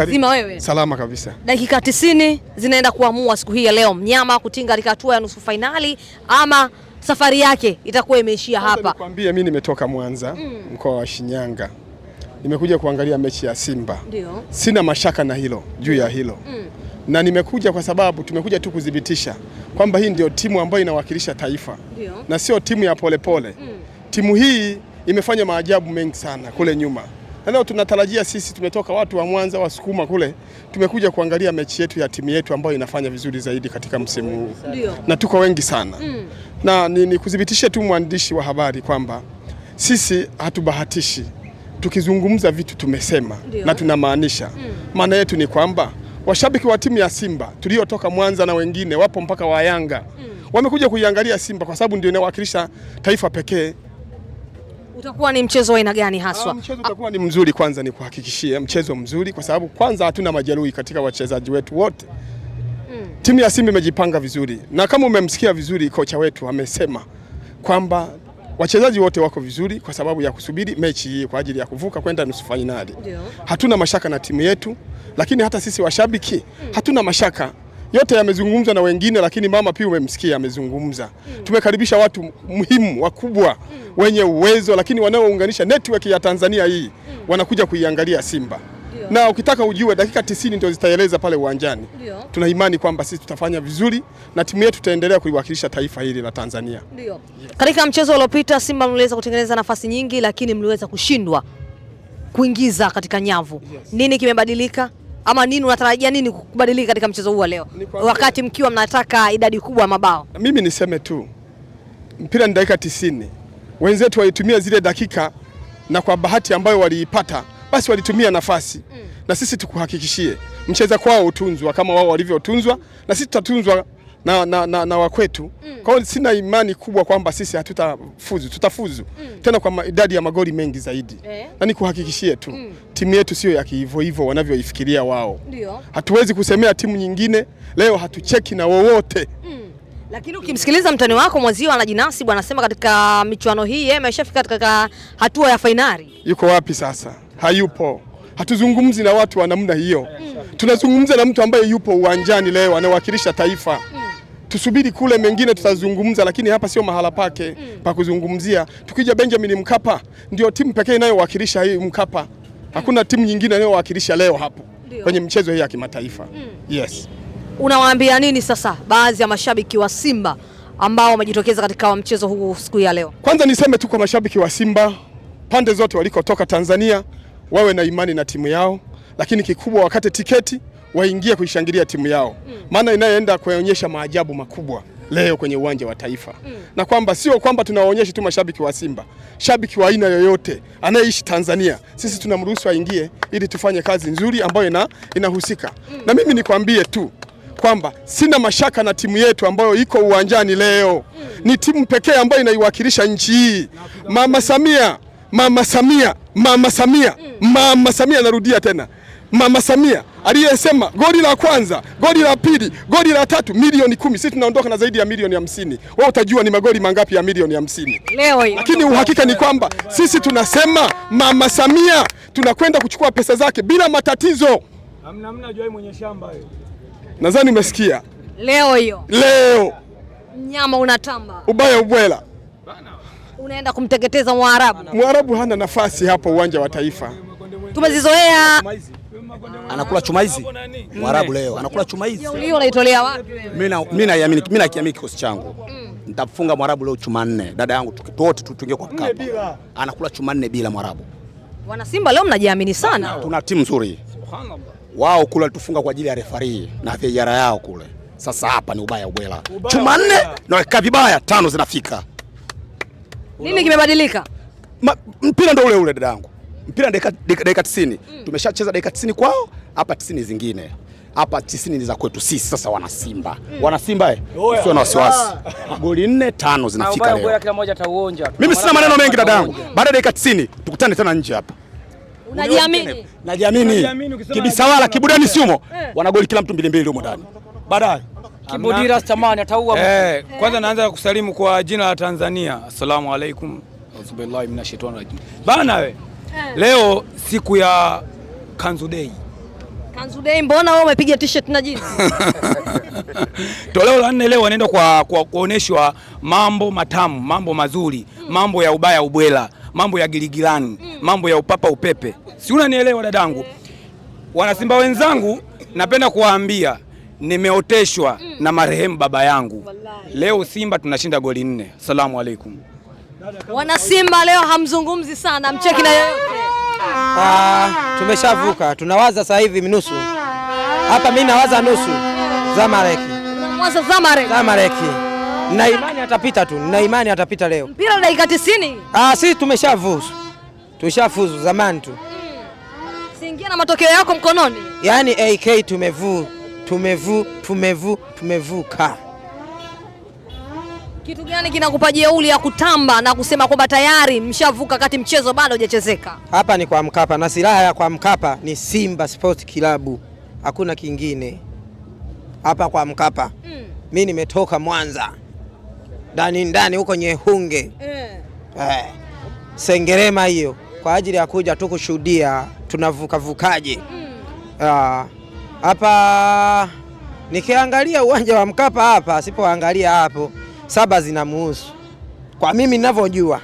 Zima wewe. Salama kabisa. Dakika 90 zinaenda kuamua siku hii ya leo mnyama kutinga katika hatua ya nusu finali ama safari yake itakuwa imeishia hapa. Nikwambie mimi nimetoka Mwanza, mkoa wa Shinyanga. Nimekuja kuangalia mechi ya Simba. Ndio. Sina mashaka na hilo, juu ya hilo. Na nimekuja kwa sababu tumekuja tu kudhibitisha kwamba hii ndio timu ambayo inawakilisha taifa. Ndio. Na sio timu ya polepole. Timu hii imefanya maajabu mengi sana kule nyuma. Na leo tunatarajia sisi tumetoka watu wa Mwanza Wasukuma kule, tumekuja kuangalia mechi yetu ya timu yetu ambayo inafanya vizuri zaidi katika msimu huu. Na tuko wengi sana. Na ni kudhibitisha tu mwandishi wa habari kwamba sisi hatubahatishi. Tukizungumza vitu tumesema. Dio. Na tunamaanisha. Maana yetu ni kwamba washabiki wa timu ya Simba tuliotoka Mwanza na wengine wapo mpaka wa Yanga wamekuja kuiangalia Simba kwa sababu ndio inawakilisha taifa pekee. Utakuwa ni mchezo wa aina gani haswa? Mchezo utakuwa ni mzuri, kwanza ni kuhakikishia mchezo mzuri kwa sababu kwanza hatuna majeruhi katika wachezaji wetu wote. Timu ya Simba imejipanga vizuri na kama umemsikia vizuri kocha wetu amesema kwamba wachezaji wote wako vizuri kwa sababu ya kusubiri mechi hii kwa ajili ya kuvuka kwenda nusu finali. Hatuna mashaka na timu yetu, lakini hata sisi washabiki hatuna mashaka. Yote yamezungumzwa na wengine, lakini mama pia umemsikia amezungumza. Tumekaribisha watu muhimu wakubwa wenye uwezo, lakini wanaounganisha network ya Tanzania hii wanakuja kuiangalia Simba. Na ukitaka ujue dakika 90 ndio zitaeleza pale uwanjani. Tuna imani kwamba sisi tutafanya vizuri na timu yetu tutaendelea kuiwakilisha taifa hili la Tanzania. Ndio. Katika mchezo uliopita Simba mliweza kutengeneza nafasi nyingi lakini mliweza kushindwa kuingiza katika nyavu. Nini kimebadilika? Ama nini unatarajia nini kubadilika katika mchezo huu wa leo? Wakati mkiwa mnataka idadi kubwa ya mabao. Mimi niseme tu mpira ni dakika 90. Wenzetu walitumia zile dakika na kwa bahati ambayo waliipata basi walitumia nafasi. Na sisi tukuhakikishie mcheza kwao utunzwa kama wao walivyotunzwa na sisi tutatunzwa na wakwetu. Kwa hiyo sina imani kubwa kwamba sisi hatutafuzu, tutafuzu. Tena kwa idadi ya magoli mengi zaidi. Na nikuhakikishie tu timu yetu sio ya hivyo wanavyoifikiria wao. Hatuwezi kusemea timu nyingine, leo hatucheki na wowote. Lakini ukimsikiliza mtani wako mwenzio anajinasibu anasema katika michuano hii yeye ameshafika katika hatua ya finali. Yuko wapi sasa? Hayupo. Hatuzungumzi na watu wa namna hiyo. Tunazungumza na mtu ambaye yupo uwanjani leo anawakilisha taifa. Tusubiri kule mengine tutazungumza, lakini hapa sio mahala pake pa kuzungumzia. Tukija Benjamin Mkapa ndio timu pekee inayowakilisha hii Mkapa. Hakuna timu nyingine inayowakilisha leo hapo kwenye mchezo hii ya kimataifa. Yes. Unawaambia nini sasa baadhi ya mashabiki wa Simba ambao wamejitokeza katika mchezo huu siku ya leo? Kwanza niseme tu kwa mashabiki wa Simba pande zote walikotoka Tanzania wawe na imani na timu yao, lakini kikubwa wakate tiketi waingie kuishangilia timu yao. Maana inayoenda kuonyesha maajabu makubwa leo kwenye uwanja wa taifa. Na kwamba sio kwamba tunawaonyesha tu mashabiki wa Simba. Shabiki wa aina yoyote anayeishi Tanzania, sisi tunamruhusu aingie ili tufanye kazi nzuri ambayo inahusika. Na mimi nikwambie tu kwamba sina mashaka na timu yetu ambayo iko uwanjani leo. Ni timu pekee ambayo inaiwakilisha nchi hii. Mama Samia, narudia tena. Mama Samia aliyesema goli la kwanza, goli la pili, goli la tatu milioni 10. Sisi tunaondoka na zaidi ya milioni 50. Wewe utajua ni magoli mangapi ya milioni 50. Leo hii. Lakini uhakika ni kwamba sisi tunasema Mama Samia tunakwenda kuchukua pesa zake bila matatizo. Hamna jua mwenye shamba wewe. Nadhani umesikia. Leo hiyo. Leo. Mnyama unatamba. Ubaya ubwela. Unaenda kumteketeza Mwarabu. Mwarabu hana nafasi hapo uwanja wa taifa. Tumezizoea. Anakula chuma hizi. Mwarabu leo anakula chuma hizi. Hiyo unaitolea wapi wewe? Mimi nakiamini kikosi changu. Nitafunga Mwarabu leo chuma 4. Dada yangu wote tuingie kwa Mkapa. Anakula chuma 4 bila Mwarabu. Wana Simba leo mnajiamini sana. Tuna timu nzuri. Wao kule tufunga kwa ajili ya referee na VAR yao kule. Sasa hapa ni ubaya ubwela. Chuma 4 na weka vibaya 5 zinafika. Nini kimebadilika? Mpira ndio ule dada yangu. Mpira dakika 90. Tumeshacheza dakika 90 kwao, hapa 90 zingine. Hapa 90 ni za kwetu sisi sasa wana Simba. Wana Simba sio na wasiwasi. Goli 4-5 zinafika leo. Kila mmoja atauonja. Mimi sina maneno mengi dada yangu. Baada ya dakika 90 tukutane tena nje hapa. Unajiamini? Najiamini. Kibisawala, Kibudani Sumo. Wana goli kila mtu 2-2 huko ndani. Baadaye Kibudira Stamani ataua. Kwanza naanza kusalimu kwa jina la Tanzania. Asalamu alaykum. Auzubillahi minashaitanir rajim. Bana we. Leo siku ya Kanzu Day. Kanzu Day, mbona wewe umepiga t-shirt na jeans? Toleo la 4 leo wanaenda kwa kuoneshwa mambo matamu, mambo mazuri, mambo ya ubaya ubwela, mambo ya giligilani, mambo ya upapa upepe. Si unanielewa dadangu? Wanasimba wenzangu, napenda kuwaambia nimeoteshwa na marehemu baba yangu. Leo Simba tunashinda goli 4. Asalamu alaikum. Wana Simba leo hamzungumzi sana, mcheki na yoyote. Tumeshavuka, tunawaza sasa hivi nusu. Hapa mimi nawaza nusu. Zamalek. Unamwaza Zamalek? Zamalek. Na imani atapita tu, na imani atapita leo. Mpira dakika 90. Sisi tumeshafuzu. Tushafuzu zamani tu. Siingia na matokeo yako mkononi. Yaani AK tumevuka. Kitu gani kinakupa jeuri ya kutamba na kusema kwamba tayari mshavuka kati mchezo bado hujachezeka? Hapa ni kwa Mkapa na silaha ya kwa Mkapa ni Simba Sport Club. Hakuna kingine. Hapa kwa Mkapa. Mimi nimetoka Mwanza. Ndani huko Nyehunge. Sengerema hiyo kwa ajili ya kuja tu kushuhudia tunavukaje. Hapa nikiangalia uwanja wa Mkapa hapa, sipoangalia hapo 7 zinamuhusu. Kwa mimi ninavyojua.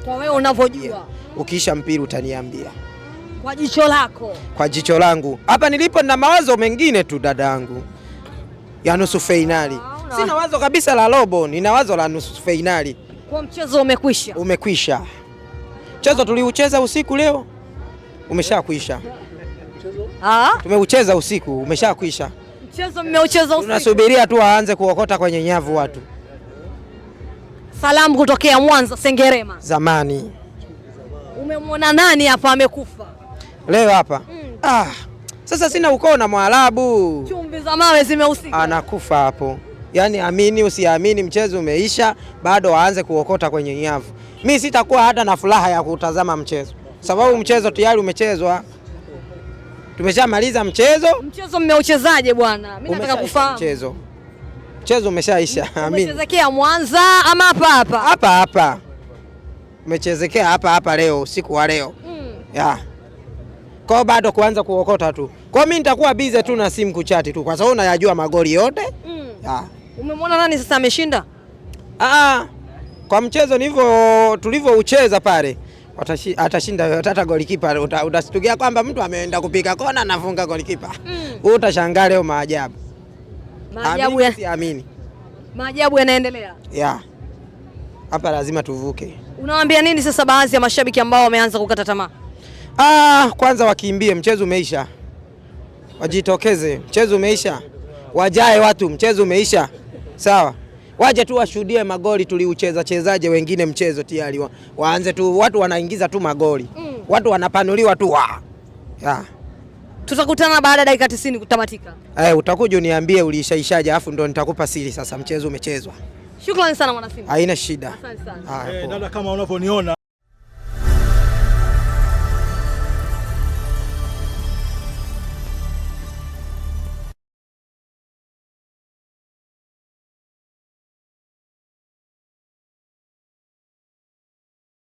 Kwa wewe unavyojua. Ukiisha mpira utaniambia. Kwa jicho lako. Kwa jicho langu. Hapa nilipo na mawazo mengine tu dadangu. Ya nusu finali. Sina wazo kabisa la robo, nina wazo la nusu finali. Kwa mchezo umekwisha. Umekwisha. Mchezo tuliucheza usiku leo umeshakwisha. Tumeucheza usiku umeshakwisha. Mchezo mmeucheza usiku. Tunasubiria tu waanze kuokota kwenye nyavu watu. Salamu kutokea Mwanza Sengerema. Zamani. Umemwona nani hapa amekufa? Leo hapa. Sasa sina ukoo na Mwarabu. Chumvi za mawe zimehusika. Anakufa hapo. Yaani amini usiamini, mchezo umeisha, bado waanze kuokota kwenye nyavu. Mimi sitakuwa hata na furaha ya kutazama mchezo, sababu mchezo tayari umechezwa. Tumeshamaliza mchezo. Mchezo mmeuchezaje bwana? Mimi nataka kufahamu. Mchezo umeshaisha. Amini. Umechezekea Mwanza ama hapa? Hapa. Umechezekea hapa leo, usiku wa leo. Kwa bado kuanza kuokota tu. Kwa mimi nitakuwa busy tu na simu kuchati tu, kwa sababu nayajua magoli yote. Umemwona nani sasa ameshinda? Kwa mchezo tulivyoucheza pale atashinda hata golikipa. Utashtukia kwamba mtu ameenda kupiga kona anafunga golikipa. Utashangaa leo maajabu. Siamini. Maajabu yanaendelea. Hapa lazima tuvuke. Unawaambia nini sasa baadhi ya mashabiki ambao wameanza kukata tamaa? Kwanza wakimbie, mchezo umeisha. Wajitokeze, mchezo umeisha. Wajae watu, mchezo umeisha. Sawa. Waje tu washuhudie magoli tuliuchezaje wengine mchezo tayari. Waanze tu, watu wanaingiza tu magoli. Watu wanapanuliwa tu. Tutakutana baada ya dakika 90 kutamatika. Utakuja uniambie uliishaishaje, afu ndo nitakupa siri sasa mchezo umechezwa. Shukrani sana mwana Simba. Haina shida. Asante sana. Dada, kama unavyoniona